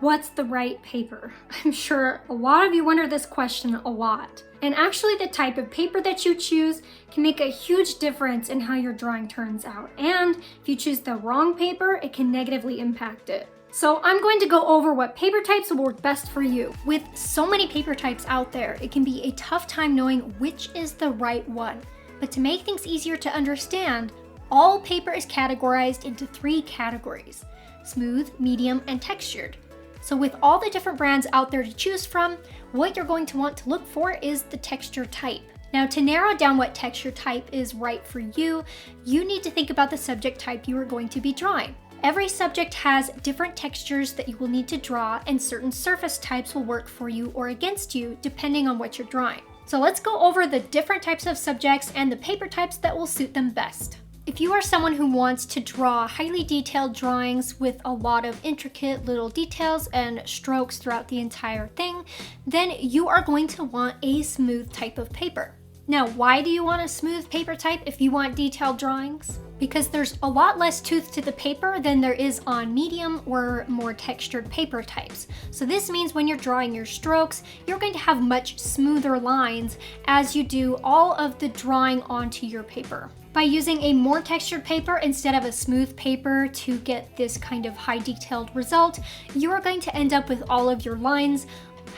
What's the right paper? I'm sure a lot of you wonder this question a lot. And actually the type of paper that you choose can make a huge difference in how your drawing turns out. And if you choose the wrong paper, it can negatively impact it. So I'm going to go over what paper types will work best for you. With so many paper types out there, it can be a tough time knowing which is the right one. But to make things easier to understand, all paper is categorized into 3 categories: smooth, medium, and textured. So with all the different brands out there to choose from, what you're going to want to look for is the texture type. Now, to narrow down what texture type is right for you, you need to think about the subject type you are going to be drawing. Every subject has different textures that you will need to draw, and certain surface types will work for you or against you depending on what you're drawing. So let's go over the different types of subjects and the paper types that will suit them best. If you are someone who wants to draw highly detailed drawings with a lot of intricate little details and strokes throughout the entire thing, then you are going to want a smooth type of paper. Now, why do you want a smooth paper type if you want detailed drawings? Because there's a lot less tooth to the paper than there is on medium or more textured paper types. So this means when you're drawing your strokes, you're going to have much smoother lines as you do all of the drawing onto your paper. By using a more textured paper instead of a smooth paper to get this kind of high detailed result, you are going to end up with all of your lines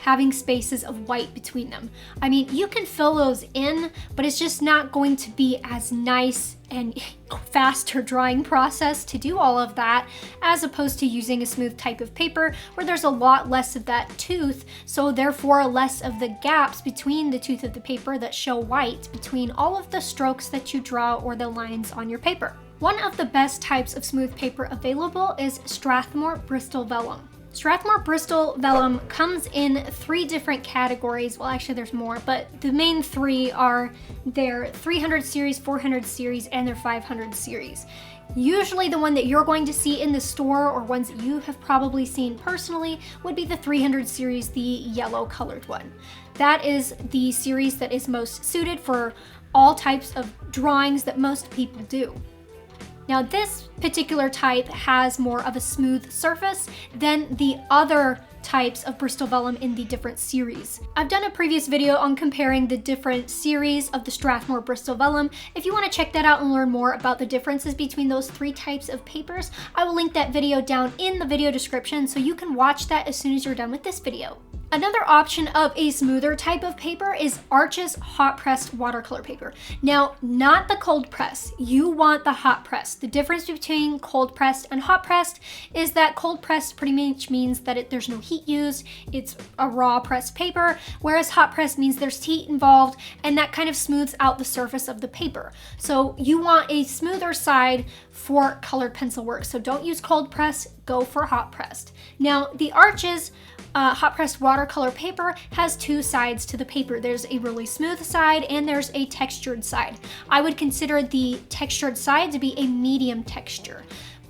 having spaces of white between them. I mean, you can fill those in, but it's just not going to be as nice and faster drawing process to do all of that, as opposed to using a smooth type of paper where there's a lot less of that tooth, so therefore less of the gaps between the tooth of the paper that show white between all of the strokes that you draw or the lines on your paper. One of the best types of smooth paper available is Strathmore Bristol Vellum. Strathmore Bristol Vellum comes in 3 different categories. Well, actually there's more, but the main 3 are their 300 series, 400 series, and their 500 series. Usually the one that you're going to see in the store, or ones that you have probably seen personally, would be the 300 series, the yellow colored one. That is the series that is most suited for all types of drawings that most people do. Now, this particular type has more of a smooth surface than the other types of Bristol Vellum in the different series. I've done a previous video on comparing the different series of the Strathmore Bristol Vellum. If you want to check that out and learn more about the differences between those 3 types of papers, I will link that video down in the video description so you can watch that as soon as you're done with this video. Another option of a smoother type of paper is Arches hot pressed watercolor paper. Now, not the cold press. You want the hot press. The difference between cold pressed and hot pressed is that cold pressed pretty much means that there's no heat used. It's a raw pressed paper, whereas hot pressed means there's heat involved, and that kind of smooths out the surface of the paper. So you want a smoother side for colored pencil work. So don't use cold press, go for hot pressed. Now, the Arches hot pressed watercolor paper has 2 sides to the paper. There's a really smooth side and there's a textured side. I would consider the textured side to be a medium texture,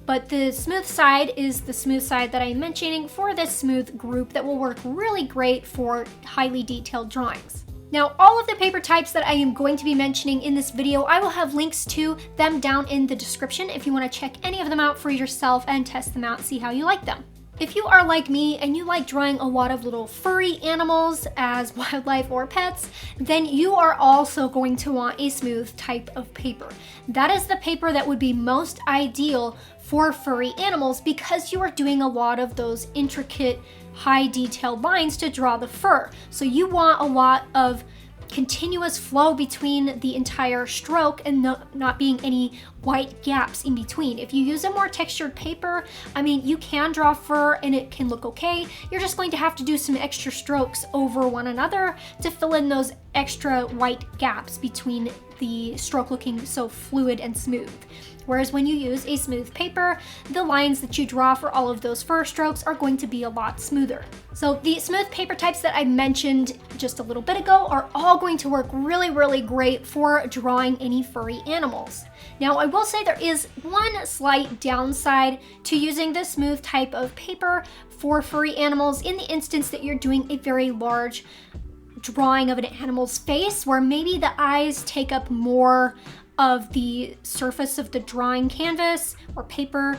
but the smooth side is the smooth side that I'm mentioning for this smooth group that will work really great for highly detailed drawings. Now, all of the paper types that I am going to be mentioning in this video, I will have links to them down in the description if you want to check any of them out for yourself and test them out, see how you like them. If you are like me and you like drawing a lot of little furry animals as wildlife or pets, then you are also going to want a smooth type of paper. That is the paper that would be most ideal for furry animals because you are doing a lot of those intricate, high detailed lines to draw the fur. So you want a lot of continuous flow between the entire stroke and not being any white gaps in between. If you use a more textured paper, I mean, you can draw fur and it can look okay. You're just going to have to do some extra strokes over one another to fill in those extra white gaps between the stroke looking so fluid and smooth. Whereas when you use a smooth paper, the lines that you draw for all of those fur strokes are going to be a lot smoother. So the smooth paper types that I mentioned just a little bit ago are all going to work really, really great for drawing any furry animals. Now, I will say there is one slight downside to using this smooth type of paper for furry animals in the instance that you're doing a very large drawing of an animal's face where maybe the eyes take up more of the surface of the drawing canvas or paper.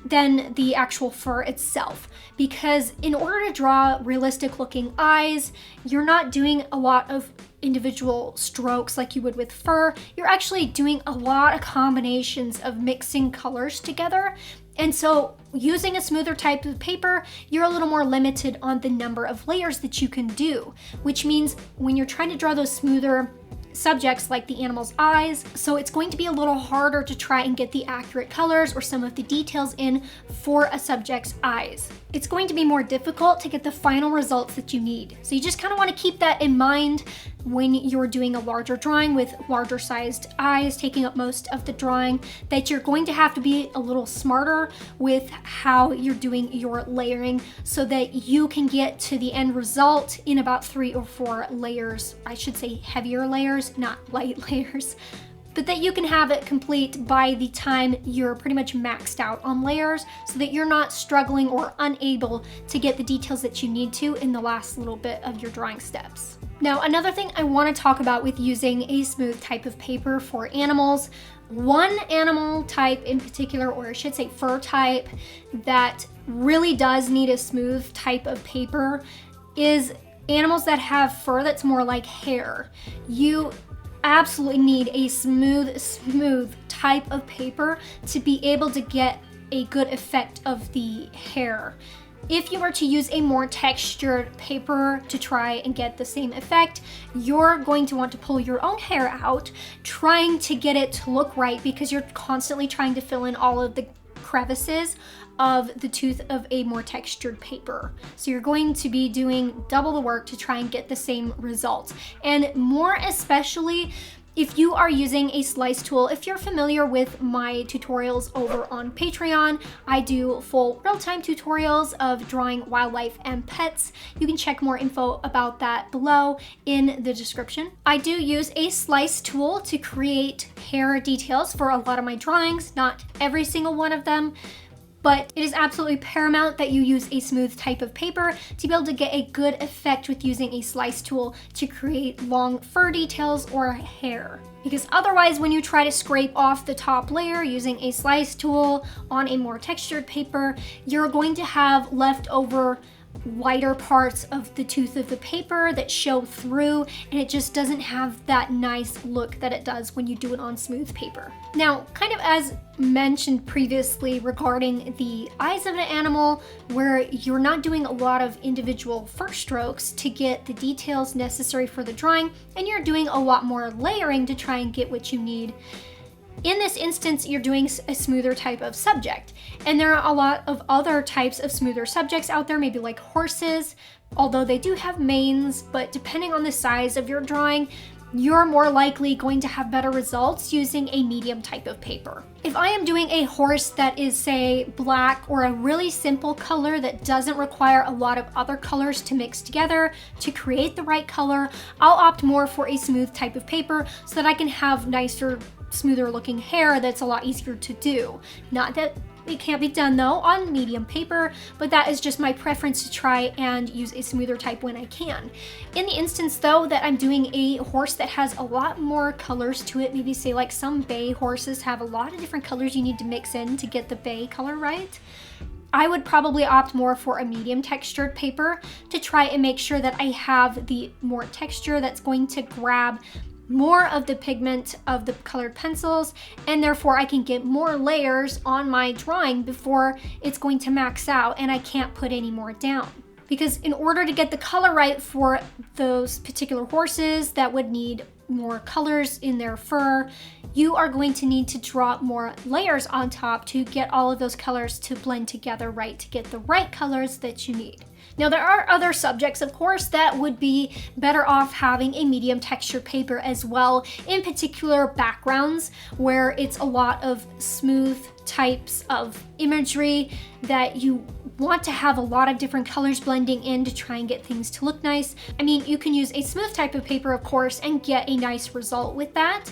than the actual fur itself. Because in order to draw realistic looking eyes, you're not doing a lot of individual strokes like you would with fur. You're actually doing a lot of combinations of mixing colors together. And so using a smoother type of paper, you're a little more limited on the number of layers that you can do, which means when you're trying to draw those smoother subjects like the animal's eyes, so it's going to be a little harder to try and get the accurate colors or some of the details in for a subject's eyes. It's going to be more difficult to get the final results that you need. So you just kind of want to keep that in mind when you're doing a larger drawing with larger sized eyes taking up most of the drawing, that you're going to have to be a little smarter with how you're doing your layering so that you can get to the end result in about 3 or 4 layers. I should say heavier layers, not light layers. But that you can have it complete by the time you're pretty much maxed out on layers so that you're not struggling or unable to get the details that you need to in the last little bit of your drawing steps. Now, another thing I want to talk about with using a smooth type of paper for animals, one animal type in particular, or I should say fur type, that really does need a smooth type of paper is animals that have fur that's more like hair. You absolutely need a smooth type of paper to be able to get a good effect of the hair. If you were to use a more textured paper to try and get the same effect, you're going to want to pull your own hair out, trying to get it to look right because you're constantly trying to fill in all of the crevices of the tooth of a more textured paper. So you're going to be doing double the work to try and get the same results. And more especially if you are using a slice tool. If you're familiar with my tutorials over on Patreon, I do full real-time tutorials of drawing wildlife and pets. You can check more info about that below in the description. I do use a slice tool to create hair details for a lot of my drawings, not every single one of them. But it is absolutely paramount that you use a smooth type of paper to be able to get a good effect with using a slice tool to create long fur details or hair. Because otherwise, when you try to scrape off the top layer using a slice tool on a more textured paper, you're going to have leftover wider parts of the tooth of the paper that show through, and it just doesn't have that nice look that it does when you do it on smooth paper. Now, kind of as mentioned previously regarding the eyes of an animal, where you're not doing a lot of individual fur strokes to get the details necessary for the drawing, and you're doing a lot more layering to try and get what you need. In this instance, you're doing a smoother type of subject, and there are a lot of other types of smoother subjects out there, maybe like horses, although they do have manes, but depending on the size of your drawing, you're more likely going to have better results using a medium type of paper. If I am doing a horse that is, say, black or a really simple color that doesn't require a lot of other colors to mix together to create the right color, I'll opt more for a smooth type of paper so that I can have nicer, smoother looking hair that's a lot easier to do. Not that it can't be done though on medium paper, but that is just my preference to try and use a smoother type when I can. In the instance though that I'm doing a horse that has a lot more colors to it, maybe say like some bay horses have a lot of different colors you need to mix in to get the bay color right, I would probably opt more for a medium textured paper to try and make sure that I have the more texture that's going to grab more of the pigment of the colored pencils, and therefore I can get more layers on my drawing before it's going to max out and I can't put any more down. Because in order to get the color right for those particular horses that would need more colors in their fur, you are going to need to draw more layers on top to get all of those colors to blend together right to get the right colors that you need. Now, there are other subjects, of course, that would be better off having a medium textured paper as well, in particular backgrounds where it's a lot of smooth types of imagery that you want to have a lot of different colors blending in to try and get things to look nice. I mean, you can use a smooth type of paper, of course, and get a nice result with that.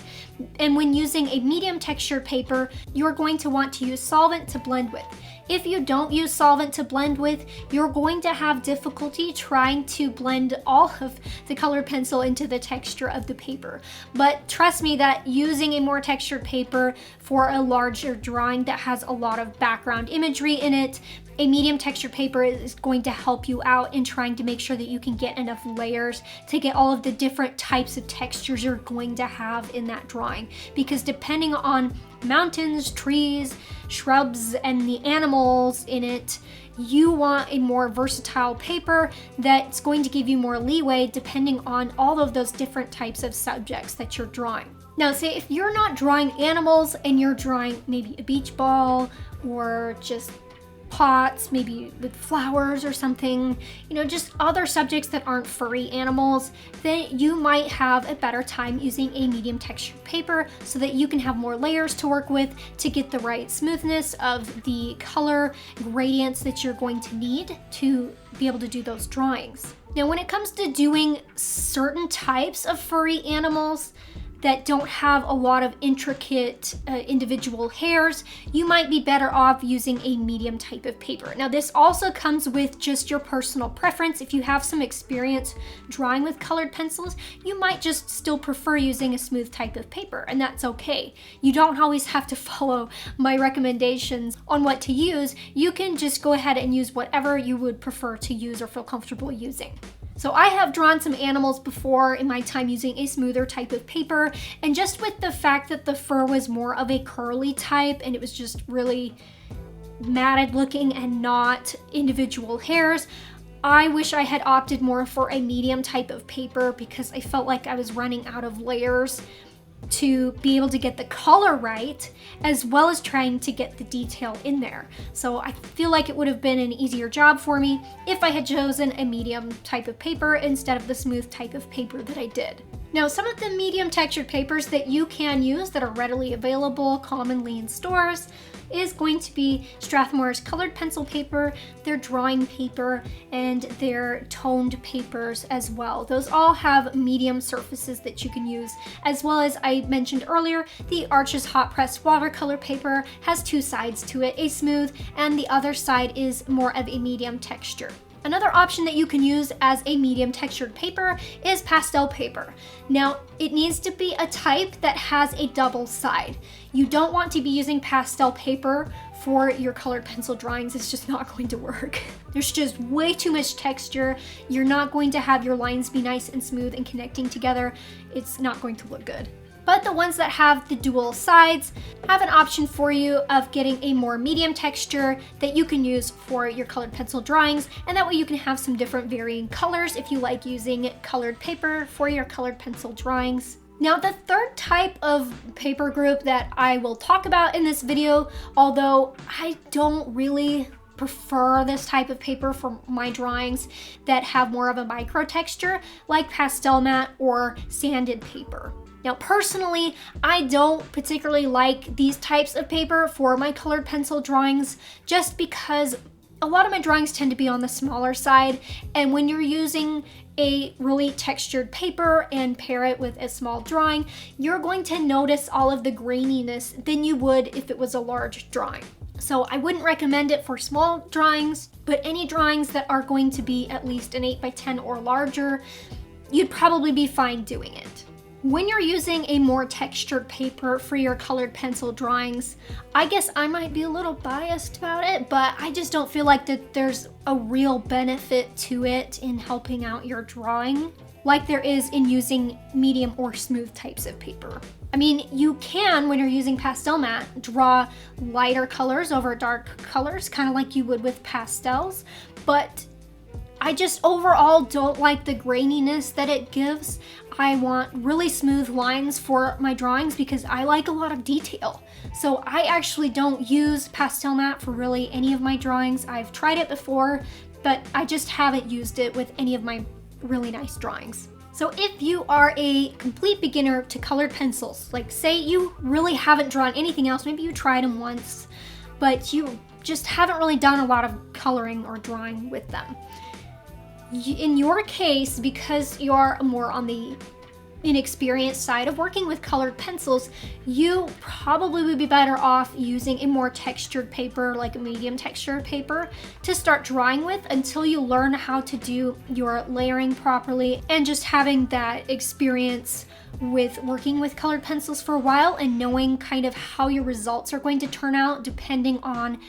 And when using a medium textured paper, you're going to want to use solvent to blend with. If you don't use solvent to blend with, you're going to have difficulty trying to blend all of the colored pencil into the texture of the paper. But trust me that using a more textured paper for a larger drawing that has a lot of background imagery in it, a medium textured paper is going to help you out in trying to make sure that you can get enough layers to get all of the different types of textures you're going to have in that drawing. Because depending on mountains, trees, shrubs, and the animals in it, you want a more versatile paper that's going to give you more leeway depending on all of those different types of subjects that you're drawing. Now, say if you're not drawing animals and you're drawing maybe a beach ball or just pots, maybe with flowers or something, just other subjects that aren't furry animals, then you might have a better time using a medium textured paper so that you can have more layers to work with to get the right smoothness of the color gradients that you're going to need to be able to do those drawings. Now, when it comes to doing certain types of furry animals that don't have a lot of intricate individual hairs, you might be better off using a medium type of paper. Now, this also comes with just your personal preference. If you have some experience drawing with colored pencils, you might just still prefer using a smooth type of paper, and that's okay. You don't always have to follow my recommendations on what to use. You can just go ahead and use whatever you would prefer to use or feel comfortable using. So I have drawn some animals before in my time using a smoother type of paper, and just with the fact that the fur was more of a curly type and it was just really matted looking and not individual hairs, I wish I had opted more for a medium type of paper because I felt like I was running out of layers to be able to get the color right, as well as trying to get the detail in there. So I feel like it would have been an easier job for me if I had chosen a medium type of paper instead of the smooth type of paper that I did. Now, some of the medium textured papers that you can use that are readily available commonly in stores is going to be Strathmore's colored pencil paper, their drawing paper, and their toned papers as well. Those all have medium surfaces that you can use, as well as I mentioned earlier, the Arches hot pressed watercolor paper has two sides to it, a smooth and the other side is more of a medium texture. Another option that you can use as a medium textured paper is pastel paper. Now, it needs to be a type that has a double side. You don't want to be using pastel paper for your colored pencil drawings. It's just not going to work. There's just way too much texture. You're not going to have your lines be nice and smooth and connecting together. It's not going to look good. But the ones that have the dual sides have an option for you of getting a more medium texture that you can use for your colored pencil drawings, and that way you can have some different varying colors if you like using colored paper for your colored pencil drawings. Now, the third type of paper group that I will talk about in this video, although I don't really prefer this type of paper for my drawings that have more of a micro texture, like pastel matte or sanded paper. Now, personally, I don't particularly like these types of paper for my colored pencil drawings just because a lot of my drawings tend to be on the smaller side, and when you're using a really textured paper and pair it with a small drawing, you're going to notice all of the graininess than you would if it was a large drawing. So I wouldn't recommend it for small drawings, but any drawings that are going to be at least an 8x10 or larger, you'd probably be fine doing it. When you're using a more textured paper for your colored pencil drawings, I guess I might be a little biased about it, but I just don't feel like that there's a real benefit to it in helping out your drawing like there is in using medium or smooth types of paper. I mean, you can, when you're using pastel matte, draw lighter colors over dark colors, kind of like you would with pastels, but I just overall don't like the graininess that it gives. I want really smooth lines for my drawings because I like a lot of detail. So I actually don't use pastel matte for really any of my drawings. I've tried it before, but I just haven't used it with any of my really nice drawings. So if you are a complete beginner to colored pencils, like say you really haven't drawn anything else, maybe you tried them once, but you just haven't really done a lot of coloring or drawing with them. In your case, because you're more on the inexperienced side of working with colored pencils, you probably would be better off using a more textured paper, like a medium textured paper, to start drawing with until you learn how to do your layering properly, and just having that experience with working with colored pencils for a while and knowing kind of how your results are going to turn out depending on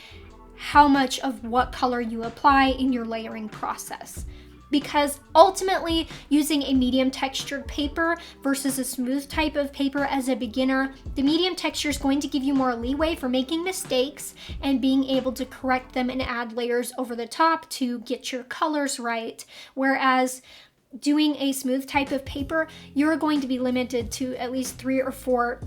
how much of what color you apply in your layering process. Because ultimately, using a medium textured paper versus a smooth type of paper as a beginner, the medium texture is going to give you more leeway for making mistakes and being able to correct them and add layers over the top to get your colors right. Whereas doing a smooth type of paper, you're going to be limited to at least 3 or 4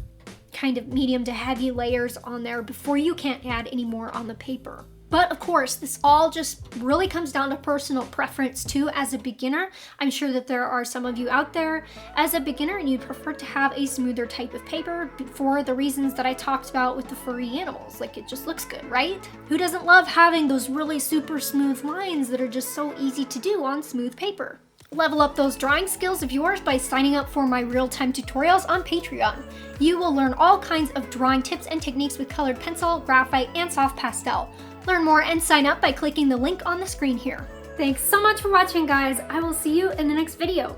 kind of medium to heavy layers on there before you can't add any more on the paper. But of course, this all just really comes down to personal preference too. As a beginner, I'm sure that there are some of you out there as a beginner and you prefer to have a smoother type of paper for the reasons that I talked about with the furry animals. Like, it just looks good, right? Who doesn't love having those really super smooth lines that are just so easy to do on smooth paper? Level up those drawing skills of yours by signing up for my real-time tutorials on Patreon. You will learn all kinds of drawing tips and techniques with colored pencil, graphite, and soft pastel. Learn more and sign up by clicking the link on the screen here. Thanks so much for watching, guys. I will see you in the next video.